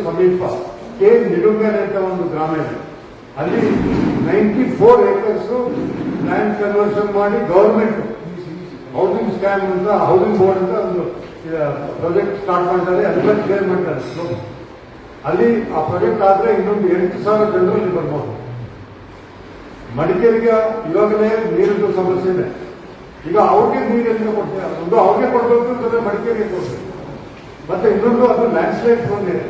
ಸಮೀಪ ಕೆ ನಿಡುಂಗರೆ ಅಂತ ಒಂದು ಗ್ರಾಮ ಇದೆ. ಅಲ್ಲಿ 94 acres ಲ್ಯಾಂಡ್ ಕನ್ವರ್ಷನ್ ಮಾಡಿ ಗವರ್ಮೆಂಟ್ ಹೌಸಿಂಗ್ ಸ್ಕ್ಯಾಮ್ ಅಂತ ಹೌಸಿಂಗ್ ಬೋರ್ಡ್ ಅಂತ ಒಂದು ಪ್ರಾಜೆಕ್ಟ್ ಸ್ಟಾರ್ಟ್ ಮಾಡ್ತಾರೆ. ಅದೆಲ್ಲ ಕ್ಲಿಯರ್ ಮಾಡ್ತಾರೆ. ಅಲ್ಲಿ ಆ ಪ್ರಾಜೆಕ್ಟ್ ಆದ್ರೆ ಇನ್ನೊಂದು 8,000 ಜನರು ಇಲ್ಲಿ ಬರ್ಬೋದು. ಮಡಿಕೇರಿಗೆ ಇವಾಗಲೇ ನೀರಿನ ಸಮಸ್ಯೆ ಇದೆ. ಈಗ ಅವ್ರಿಗೆ ನೀರು ಎಲ್ಲಿಂದ ಕೊಡ್ತಾರೆ? ಒಂದು ಅವ್ರಿಗೆ ಕೊಡಬೇಕು ಅಂತಂದ್ರೆ ಮಡಿಕೇರಿಗೆ ಕೊಡ್ಬೇಕು. ಮತ್ತೆ ಇನ್ನೊಂದು ಅದು ಲ್ಯಾಂಡ್ ಸ್ಲೈಡ್ ಬಂದಿದೆ.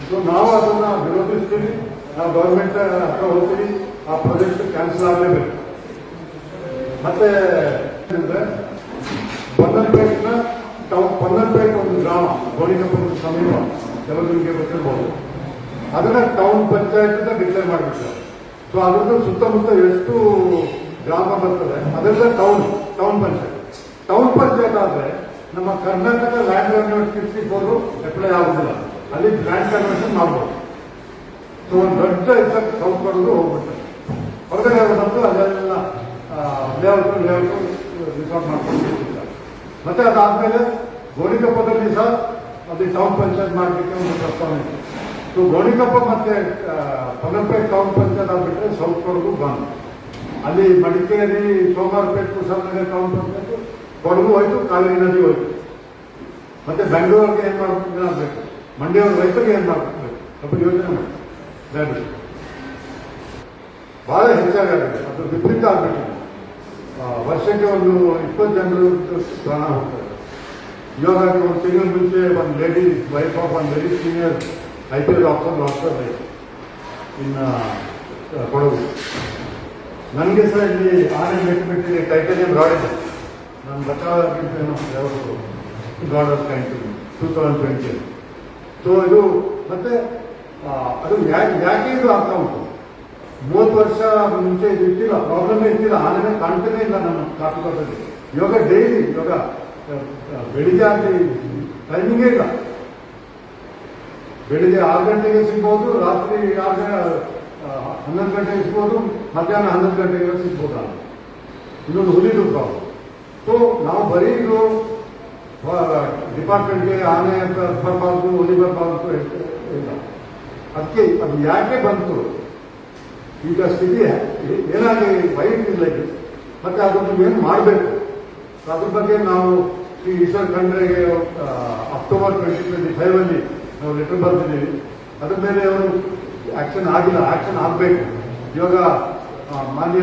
ಸೊ ನಾವು ಅದನ್ನ ವಿರೋಧಿಸ್ತೀವಿ. ನಾವು ಗವರ್ಮೆಂಟ್ ಹತ್ರ ಹೋಗ್ತೀವಿ. ಆ ಪ್ರಾಜೆಕ್ಟ್ ಕ್ಯಾನ್ಸಲ್ ಆಗಲೇಬೇಕು. ಮತ್ತೆ ಪನ್ನಲ್ಪೇಟ್ನ ಪನ್ನಲ್ಪೇಟ್ ಒಂದು ಗ್ರಾಮ ಗೋಣಿಕೊಪ್ಪದ ಸಮೀಪ ಕೆಲವರಿಗೆ ಗೊತ್ತಿರಬಹುದು. ಅದನ್ನ ಟೌನ್ ಪಂಚಾಯತ್ ಅಂತ ಡಿಕ್ಲೇರ್ ಮಾಡಿಬಿಡ್ತಾರೆ. ಸೊ ಅದ್ರದ್ದು ಸುತ್ತಮುತ್ತ ಎಷ್ಟು ಗ್ರಾಮ ಬರ್ತದೆ ಅದೆಲ್ಲ ಟೌನ್ ಪಂಚಾಯತ್ ಆದ್ರೆ ನಮ್ಮ ಕರ್ನಾಟಕ ಲ್ಯಾಂಡ್ ರೆವೆನ್ಯೂ 64 ಅಪ್ಲೈ ಆಗುದಿಲ್ಲ. ಅಲ್ಲಿ ಲ್ಯಾಂಡ್ ಕನ್ವರ್ಷನ್ ಮಾಡ್ಬೋದು. ಸೊ ಒಂದು ದೊಡ್ಡ ಇಫೆಕ್ಟ್ ಸೌತ್ ಮಾಡೋದು ಹೋಗ್ಬಿಡ್ತಾರೆ. ಹೊರಗಡೆ ಬಂದು ಅದೆಲ್ಲ ಲೇಔಟ್ ರಿಸಾರ್ಟ್ ಮಾಡ್ಕೊಂಡು ಹೋಗ್ತಾರೆ. ಮತ್ತೆ ಅದಾದ್ಮೇಲೆ ಗೋಣಿಕೊಪ್ಪದಲ್ಲಿ ಸಹ ಅದು ಟೌನ್ ಪಂಚಾಯತ್ ಮಾಡಲಿಕ್ಕೆ ಒಂದು ಪ್ರಸ್ತಾವನೆ ಇದೆ. ಸೊ ಗೋಣಿಕೊಪ್ಪ ಮತ್ತೆ ಪನ್ನಲ್ಪೇಟ್ ಟೌನ್ ಪಂಚಾಯತ್ ಆಗ್ಬಿಟ್ರೆ ಸೌತ್ ಕೊಡಗು ಬಂದ್. ಅಲ್ಲಿ ಮಡಿಕೇರಿ ಸೋಮವಾರಪೇಟೆ ಕುಶಾಲನಗರ ಟೌನ್ ಪಂಚಾಯತ್ ಕೊಡಗು ಹೋಯ್ತು, ಕಾವೇರಿ ನದಿ ಹೋಯ್ತು. ಮತ್ತೆ ಬೆಂಗಳೂರಿಗೆ ಏನ್ ಮಾಡಬೇಕು, ಮಂಡ್ಯವ್ರ ರೈತರಿಗೆ ಏನ್ ಮಾಡಬೇಕು, ಸ್ವಲ್ಪ ಯೋಚನೆ ಮಾಡಿ. ಬಹಳ ಹೆಚ್ಚಾಗಿದೆ. ಅದು ವಿಪರೀತ ಆಗ್ಬಿಟ್ಟಿದೆ. ವರ್ಷಕ್ಕೆ ಒಂದು 20 ಜನರು ಪ್ರಾಣ ಹೋಗ್ತಾರೆ. ಇವಾಗ ಒಂದು ತಿಂಗಳ ಮುಂಚೆ ಒಂದು ಲೇಡಿ ವೈಫ್ ಆಫ್ ಒಂದು very senior IPS officer lost her life in Kodagu. ನನಗೆ ಸಹ ಇಲ್ಲಿ ಆನೆ ಮೆಟ್ಟಿಬಿಟ್ಟು ಟೈಟಾನಿಯಂ ರಾಡ್ ಇದೆ. ನಾನು ಬಚಾವಾಗಿದ್ದೇನೋ ಯಾವುದು ಗಾಡ್ ಆಫ್ ಕೈಂಡ್ 2020. ಸೊ ಇದು ಮತ್ತೆ ಅದು ಯಾಕೆ ಇದು ಆಗ್ತಾ ಉಂಟು? 30 ವರ್ಷ ಮುಂಚೆ ಇದು ಇರ್ತಿಲ್ಲ, ಪ್ರಾಬ್ಲಮೇ ಇರ್ತಿಲ್ಲ. ಆನೆ ಕಾಣ್ತಾನೆ ಇಲ್ಲ ನಮ್ಮ ಕಾಟುಗಳಲ್ಲಿ. ಇವಾಗ ಡೈಲಿ ಇವಾಗ ಬೆಳಿಗ್ಗೆ ಆಗಲಿ ಟೈಮಿಂಗೇ ಇಲ್ಲ. ಬೆಳಿಗ್ಗೆ 6 ಗಂಟೆಗೆ ಸಿಗ್ಬೋದು, ರಾತ್ರಿ 11 ಗಂಟೆಗೆ ಸಿಗ್ಬೋದು, ಮಧ್ಯಾಹ್ನ 11 ಗಂಟೆಗೆ ಸಿಗ್ಬೋದು. ಇನ್ನೊಂದು ಹುಲಿದು ಪ್ರಾಬ್ಲಮ್. ಸೊ ನಾವು ಬರೀ ಇದು ಡಿಪಾರ್ಟ್ಮೆಂಟ್ಗೆ ಆನೆ ಅಂತ ಬರಬಾರ್ದು, ಹುಲಿ ಬರಬಾರ್ದು ಇಲ್ಲ. ಅದಕ್ಕೆ ಅದು ಯಾಕೆ ಬಂತು, ಈಗ ಸ್ಥಿತಿ ಏನಾಗಿ ವೈಟ್ ಇಲ್ಲ. ಮತ್ತೆ ಅದನ್ನು ಏನು ಮಾಡಬೇಕು ಅದ್ರ ಬಗ್ಗೆ ನಾವು ಈ ಈಶ್ವರ್ ಖಂಡ್ರೆಗೆ ಅಕ್ಟೋಬರ್ 2025 ಅಲ್ಲಿ ನಾವು ಲೆಟರ್ ಬರ್ತಿದ್ದೀವಿ. ಅದ್ರ ಮೇಲೆ ಅವರು ಆಕ್ಷನ್ ಆಗಿಲ್ಲ, ಆಕ್ಷನ್ ಆಗಬೇಕು. ಇವಾಗ ಮಾನ್ಯ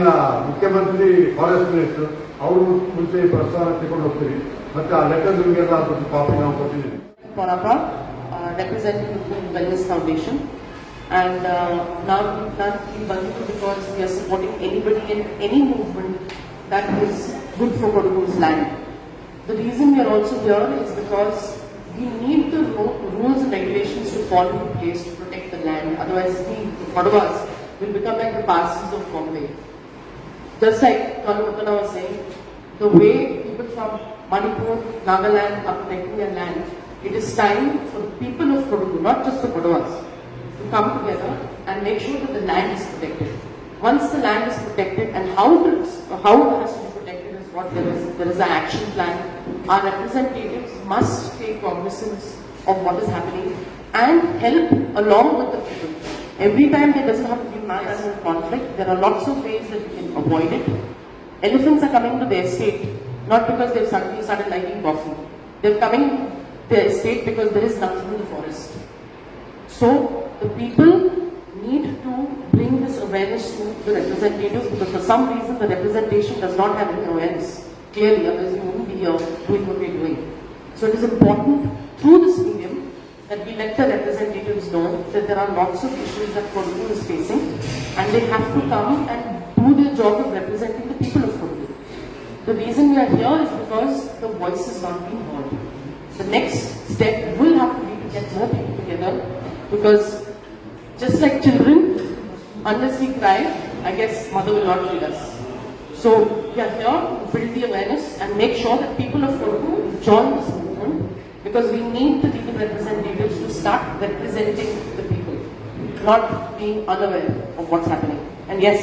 ಮುಖ್ಯಮಂತ್ರಿ ಫಾರೆಸ್ಟ್ ಮಿನಿಸ್ಟರ್ ಅವರು ಮುಂಚೆ ಪ್ರಸ್ತಾವನೆ ತಗೊಂಡು ಹೋಗ್ತೀವಿ. ಮತ್ತೆ ಆ ಲೆಟರ್ ನಿಮಗೆಲ್ಲ ಅದಕ್ಕೆ ಕಾಪಿ ನಾವು ಕೊಟ್ಟಿದ್ದೀವಿ. Representing the Wellness Foundation, and now we can't feel Bandhu because we are supporting anybody in any movement that is good for Kodagu's land. The reason we are also here is because we need the rules and regulations to fall into place to protect the land. Otherwise, the Kodagas will become like the parcels of Bombay. Just like Kanupatana was saying, the way people from Manipur, Nagaland are protecting their land, it is time for the people of Kodagu, not just the Kodagas, to come together and make sure that the land is protected. Once the land is protected, and how it has to be protected is what there is an action plan. Our representatives must take cognizance of what is happening and help along with the people. Every time there doesn't have to be massive conflict, there are lots of ways that we can avoid it. Elephants are coming to their estate not because they've suddenly started liking coffee. They're coming to their estate because there is nothing in the forest. So the people need to bring this awareness to the representatives, because for some reason the representation does not have any awareness. Clearly, otherwise we wouldn't be here doing what we're doing. So it is important through this medium that we let the representatives know that there are lots of issues that Kodagu is facing, and they have to come and do their job of representing the people of Kodagu. The reason we are here is because the voice is not being heard. The next step will have to be to get more people together, because just like children, unless we cry, I guess mother will not feed us. So we are here to build the awareness and make sure that people of Kodagu join this movement, because we need the legal representatives to start representing the people, not being unaware of what's happening. And yes,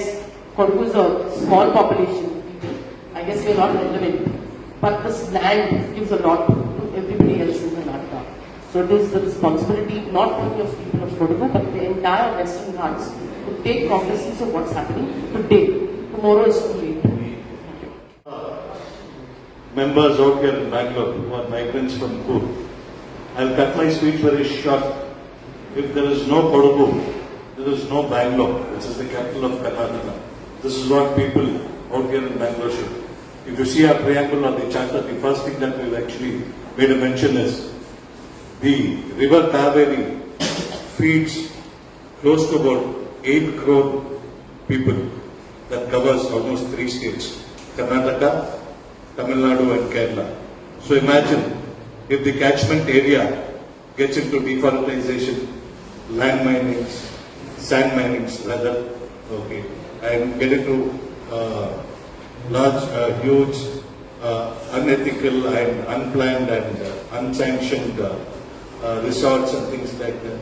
Kodagu is a small population of people. I guess we are not relevant, but this land gives a lot to everybody else in Karnataka. So it is the responsibility not only of people of Kodagu but the entire Western Ghats to take cognizance of what's happening today. Tomorrow is too late. Members out here in Bangalore who are migrants from Coorg. I'll cut my speech very short. If there is no Kodagu, there is no Bangalore, which is the capital of Karnataka. This is what people out here in Bangalore should. If you see our preamble on the charter, the first thing that we've actually made a mention is the river Kaveri feeds close to about 8 crore people. That covers almost 3 states, Karnataka, Tamil Nadu and Kerala. So imagine if the catchment area gets into deforestation, land minings, sand minings rather, okay, and get into large, huge, unethical and unplanned and unsanctioned resorts and things like that.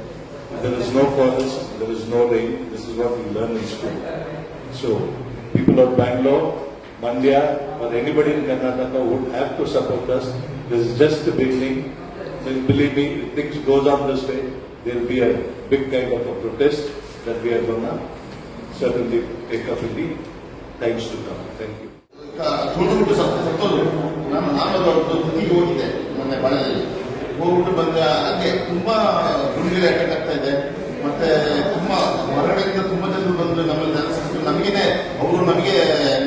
There is no forest, there is no rain. This is what we learn in school. So, people of Bangalore, Mandya, or anybody in Karnataka would have to support us. This is just the beginning. Then believe me, if things goes on this way, there will be a big kind of a protest that we are going to certainly take up in the times to come. Thank you. ತುಳಿದ್ಬಿಟ್ಟು ಸತ್ತೋದು ನಾನು ತುದಿಗೆ ಹೋಗಿದ್ದೆ ಮೊನ್ನೆ ಮಳೆಯಲ್ಲಿ ಹೋಗ್ಬಿಟ್ಟು ಬಂದ ಹಂಗೆ ತುಂಬಾ ಗುಂಡಿಗೆ ಅಟ್ಯಾಕ್ ಆಗ್ತಾ ಇದೆ. ಮತ್ತೆ ತುಂಬಾ ಹೊರಗಡೆಯಿಂದ ತುಂಬಾ ಜನರು ಬಂದು ನಮ್ಮಲ್ಲಿ ನೆಲೆಸಿದ್ರು.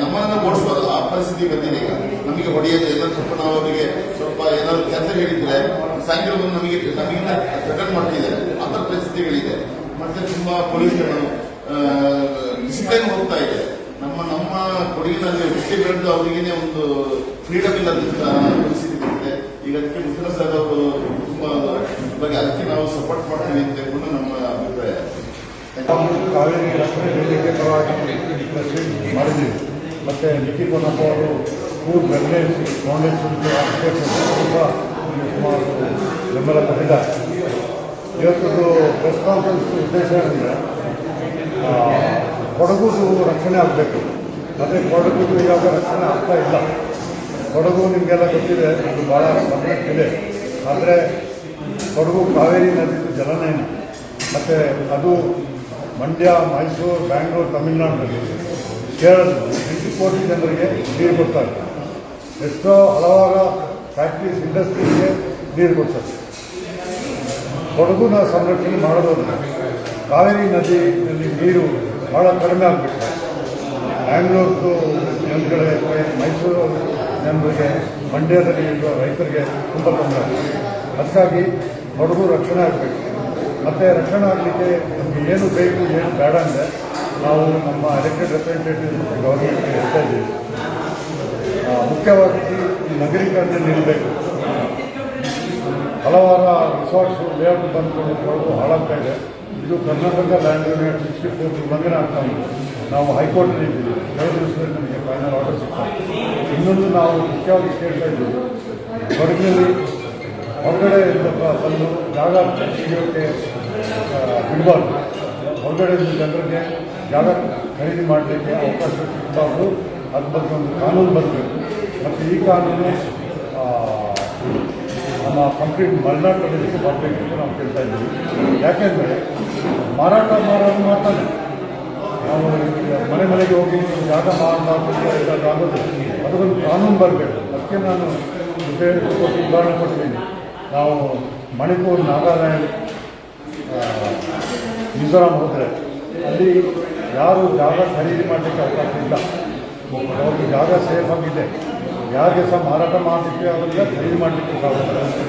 ನಮ್ಮನ್ನ ಓಡಿಸ್ಬೋದು ಆ ಪರಿಸ್ಥಿತಿ ಬಂದಿದೆ ಈಗ. ನಮಗೆ ಹೊಡೆಯೋದು ಏನಾದ್ರು ಸ್ವಲ್ಪ ನಾವು ಅವರಿಗೆ ಸ್ವಲ್ಪ ಏನಾದ್ರು ಕೆಲಸ ಹೇಳಿದ್ರೆ ಸಾಯಂಕಾಲ ಬಂದು ನಮಗಿಂತ ಥ್ರೆಟನ್ ಮಾಡ್ತಿದ್ದಾರೆ. ಆ ಥರ ಪರಿಸ್ಥಿತಿಗಳಿದೆ. ಮತ್ತೆ ತುಂಬಾ ಪೊಲೀಸ್ಗಳು ಡಿಸಿಪ್ಲೈನ್ ಹೋಗ್ತಾ ಇದೆ. ನಮ್ಮ ಕೊಡಗಿನಲ್ಲಿ ಹುಟ್ಟಿ ಬೆಳೆದು ಅವರಿಗೇನೆ ಒಂದು ಫ್ರೀಡಮ್ ಇಲ್ಲದಂತ ಪರಿಸ್ಥಿತಿ ಇದೆ. ಈಗ ಅದಕ್ಕೆ ಮುಖ್ಯಮಂತ್ರಿ ಸರ್ ಅವರು ತುಂಬಾ ಬಗ್ಗೆ ಅದಕ್ಕೆ ನಾವು ಸಪೋರ್ಟ್ ಮಾಡ್ತೀವಿ ಅಂತ ಹೇಳ್ಕೊಂಡು ನಮ್ಮ ಅಭಿಪ್ರಾಯ. ಕಾವೇರಿ ರಕ್ಷಣೆ ವೇದಿಕೆ ಪರವಾಗಿ ಮಾಡಿದ್ದೀವಿ. ಮತ್ತೆ ನಿಖಿಲ್ ಪೊನ್ನಪ್ಪ ಅವರು ಕೂರ್ಗ್ ವೆಲ್ನೆಸ್ ಫೌಂಡೇಶನ್ ಸುಮಾರು ಬೆಂಬಲ ಕೊಟ್ಟಿದ್ದಾರೆ. ಇವತ್ತು ಪ್ರೆಸ್ ಕಾನ್ಫರೆನ್ಸ್ ಉದ್ದೇಶ ಅಂದರೆ ಕೊಡಗುದು ರಕ್ಷಣೆ ಆಗಬೇಕು. ಮತ್ತು ಕೊಡಗುದು ಇವಾಗ ರಕ್ಷಣೆ ಆಗ್ತಾ ಇಲ್ಲ. ಕೊಡಗು ನಿಮಗೆಲ್ಲ ಗೊತ್ತಿದೆ, ಅದು ಭಾಳ ಇದೆ. ಆದರೆ ಕೊಡಗು ಕಾವೇರಿ ನದಿದು ಜಲನಯನ ಮತ್ತು ಅದು ಮಂಡ್ಯ, ಮೈಸೂರು, ಬ್ಯಾಂಗ್ಳೂರು, ತಮಿಳುನಾಡಿನಲ್ಲಿ, ಕೇರಳದಲ್ಲಿ 8 ಕೋಟಿ ಜನರಿಗೆ ನೀರು ಕೊಡ್ತಾರೆ. ಎಷ್ಟೋ ಹಲವಾರು ಫ್ಯಾಕ್ಟ್ರೀಸ್, ಇಂಡಸ್ಟ್ರೀಸ್ಗೆ ನೀರು ಕೊಡ್ತಾರೆ. ಕೊಡಗುನ ಸಂರಕ್ಷಣೆ ಮಾಡೋದಾದ್ರೆ ಕಾವೇರಿ ನದಿಯಲ್ಲಿ ನೀರು ಭಾಳ ಕಡಿಮೆ ಆಗಿಬಿಟ್ಟು ಬ್ಯಾಂಗ್ಳೂರ್ದು ಜನಗಳಿಗೆ, ಮೈಸೂರು ಜನರಿಗೆ, ಮಂಡ್ಯದಲ್ಲಿ ಇರುವ ರೈತರಿಗೆ ತುಂಬ ತೊಂದರೆ ಆಗಿದೆ. ಅದಕ್ಕಾಗಿ ಕೊಡಗು ರಕ್ಷಣೆ ಆಗಬೇಕು. ಮತ್ತು ರಕ್ಷಣೆ ಆಗಲಿಕ್ಕೆ ನಮಗೆ ಏನು ಬೇಕು ಏನು ಬೇಡ ಅಂದರೆ ನಾವು ನಮ್ಮ ಎಲೆಕ್ಟೆಡ್ ರೆಪ್ರೆಸೆಂಟೇಟಿವ್ ಮತ್ತು ಗೌರ್ಮೆಂಟ್ಗೆ ಹೇಳ್ತಾ ಇದ್ದೀವಿ. ಮುಖ್ಯವಾಗಿ ಈ ನಗರೀಕರಣ ನಿಲ್ಲಬೇಕು. ಹಲವಾರು ರಿಸಾರ್ಟ್ಸು ಲೇಔಟ್ ಬಂದುಕೊಂಡು ಕೊಡಗು ಹಾಳಾಗ್ತಾ ಇದೆ. ಇದು ಕರ್ನಾಟಕ ಲ್ಯಾಂಡ್ ಯೂನಿಯನ್ 64 ಉಲ್ಲಂಘನೆ ಆಗ್ತಾ ಉಂಟು. ನಾವು ಹೈಕೋರ್ಟ್ನಲ್ಲಿ ಇದ್ದೀವಿ. ಕೆಲವು ದಿವಸದಲ್ಲಿ ನಮಗೆ ಫೈನಲ್ ಆರ್ಡರ್ ಸಿಗ್ತಾರೆ. ಇನ್ನೊಂದು ನಾವು ಮುಖ್ಯವಾಗಿ ಕೇಳ್ತಾ ಇದ್ದೀವಿ, ಕೊಡಗಿನಲ್ಲಿ ಹೊರಗಡೆಯಿಂದ ಬಂದು ಜಾಗ ಸಿಗೋಕ್ಕೆ ಬಿಡಬಾರ್ದು. ಹೊರಗಡೆಯಿಂದ ಜನರಿಗೆ ಜಾಗ ಖರೀದಿ ಮಾಡಲಿಕ್ಕೆ ಅವಕಾಶ ಸಿಗಬಾರ್ದು. ಅದ್ರ ಬಗ್ಗೆ ಒಂದು ಕಾನೂನು ಬರಬೇಕು. ಮತ್ತು ಈ ಕಾನೂನು ನಮ್ಮ ಕಂಪ್ಲೀಟ್ ಮಲೆನಾಡು ಪ್ರದೇಶಕ್ಕೆ ಬರಬೇಕು ಅಂತ ನಾವು ಕೇಳ್ತಾ ಇದ್ದೀವಿ. ಯಾಕೆಂದರೆ ಮಾರಾಟ ಮಾಡೋದು ಮಾಡ್ತಾನೆ. ನಾವು ಮನೆ ಮನೆಗೆ ಹೋಗಿ ಜಾಗ ಮಾಡಬಾರ್ದು ಆಗೋದು, ಅದಕ್ಕೊಂದು ಕಾನೂನು ಬರಬೇಕು. ಅದಕ್ಕೆ ನಾನು ಉದಾಹರಣೆ ಕೊಡ್ತೀನಿ. ನಾವು ಮಣಿಪುರ್, ನಾಗಾಲ್ಯಾಂಡ್, ಮಿಜೋರಾಂ ಹೋದರೆ ಅಲ್ಲಿ ಯಾರು ಜಾಗ ಖರೀದಿ ಮಾಡಲಿಕ್ಕೆ ಅವಕಾಶ ಇಲ್ಲ. ಅವ್ರಿಗೆ ಜಾಗ ಸೇಫ್ ಆಗಿದೆ. ಯಾರಿಗೆ ಸಹ ಮಾರಾಟ ಮಾಡಲಿಕ್ಕೆ ಅವರಿಗೆ ಖರೀದಿ ಮಾಡಲಿಕ್ಕೆ ಸಾಧ್ಯ.